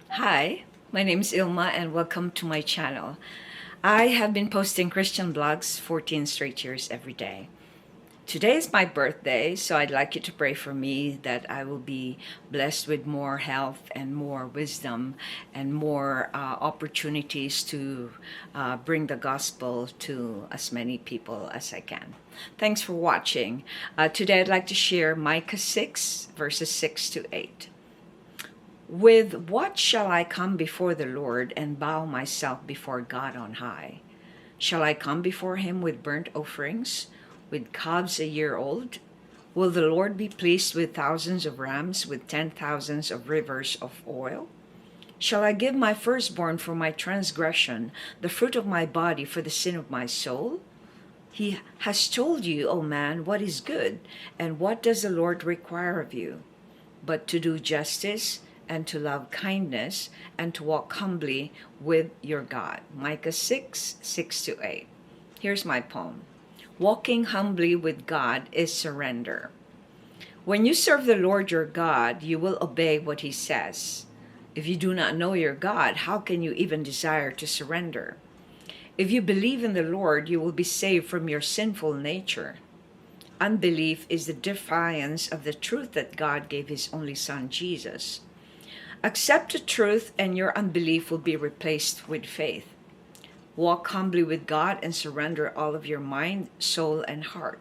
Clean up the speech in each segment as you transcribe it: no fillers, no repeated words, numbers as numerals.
Hi, my name is Ilma and welcome to my channel. I have been posting Christian blogs 14 straight years every day. Today is my birthday, so I'd like you to pray for me that I will be blessed with more health and more wisdom and more opportunities to bring the gospel to as many people as I can. Thanks for watching. Today I'd like to share Micah 6, verses 6 to 8. With what shall I come before the Lord and bow myself before God on high? Shall I come before him with burnt offerings, with calves a year old? Will the Lord be pleased with thousands of rams, with 10,000s of rivers of oil? Shall I give my firstborn for my transgression, the fruit of my body for the sin of my soul? He has told you, O man, what is good, and what does the Lord require of you? But to do justice and to love kindness and to walk humbly with your God. Micah 6, 6 to 8. Here's my poem. Walking humbly with God is surrender. When you serve the Lord your God, you will obey what he says. If you do not know your God, how can you even desire to surrender? If you believe in the Lord, you will be saved from your sinful nature. Unbelief is the defiance of the truth that God gave his only Son, Jesus. Accept the truth and your unbelief will be replaced with faith. Walk humbly with God and surrender all of your mind, soul, and heart.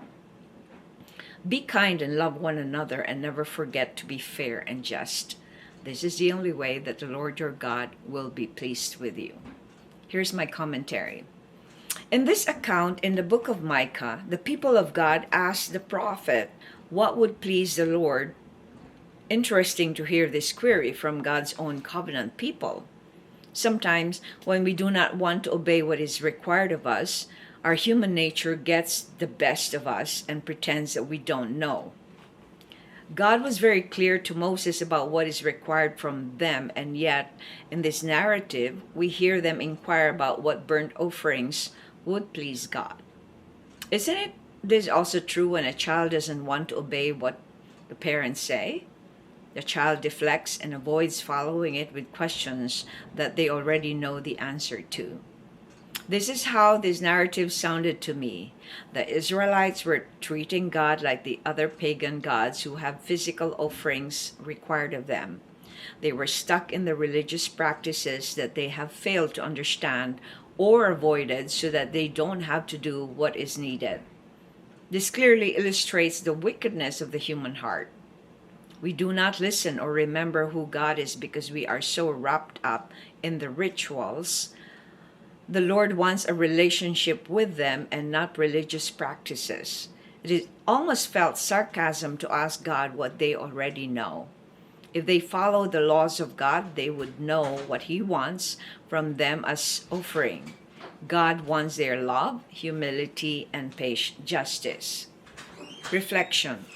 Be kind and love one another and never forget to be fair and just. This is the only way that the Lord your God will be pleased with you. Here's my commentary. In this account in the book of Micah, the people of God asked the prophet what would please the Lord. Interesting to hear this query from God's own covenant people. Sometimes, when we do not want to obey what is required of us, our human nature gets the best of us and pretends that we don't know. God was very clear to Moses about what is required from them, and yet, in this narrative, we hear them inquire about what burnt offerings would please God. Isn't it this also true when a child doesn't want to obey what the parents say? The child deflects and avoids following it with questions that they already know the answer to. This is how this narrative sounded to me. The Israelites were treating God like the other pagan gods who have physical offerings required of them. They were stuck in the religious practices that they have failed to understand or avoided so that they don't have to do what is needed. This clearly illustrates the wickedness of the human heart. We do not listen or remember who God is because we are so wrapped up in the rituals. The Lord wants a relationship with them and not religious practices. It is almost felt sarcasm to ask God what they already know. If they follow the laws of God, they would know what he wants from them as offering. God wants their love, humility, and justice. Reflection.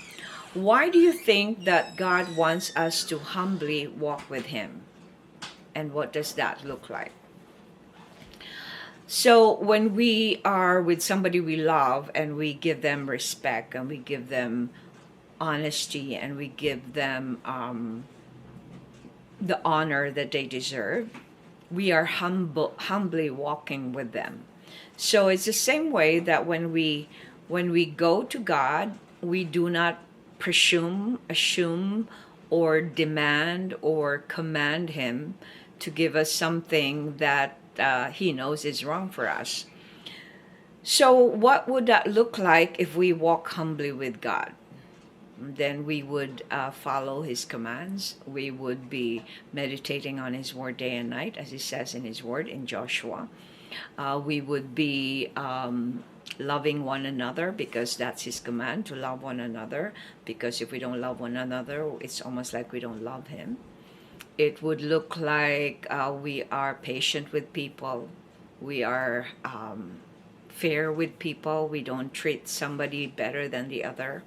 Why do you think that God wants us to humbly walk with him? And what does that look like? So when we are with somebody we love and we give them respect and we give them honesty and we give them the honor that they deserve, we are humbly walking with them. So it's the same way that when we go to God, we do not presume, assume, or demand or command him to give us something that he knows is wrong for us. So what would that look like if we walk humbly with God? Then we would follow his commands. We would be meditating on his word day and night, as he says in his word in Joshua. We would be loving one another because that's his command, to love one another, because if we don't love one another, it's almost like we don't love him. It would look like we are patient with people. We are fair with people. We don't treat somebody better than the other.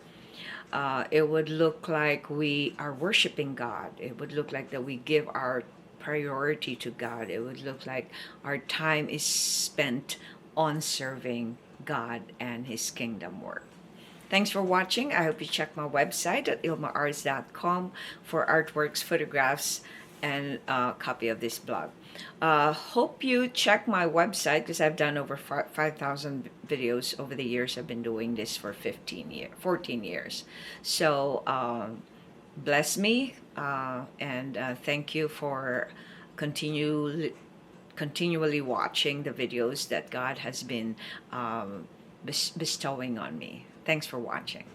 It would look like we are worshiping God. It would look like that we give our priority to God. It would look like our time is spent on serving God and his kingdom work. Thanks for watching. I hope you check my website at ilmaars.com for artworks, photographs, and a copy of this blog. Hope you check my website because I've done over 5,000 videos over the years. I've been doing this for 14 years. So bless me, and thank you for continually watching the videos that God has been bestowing on me. Thanks for watching.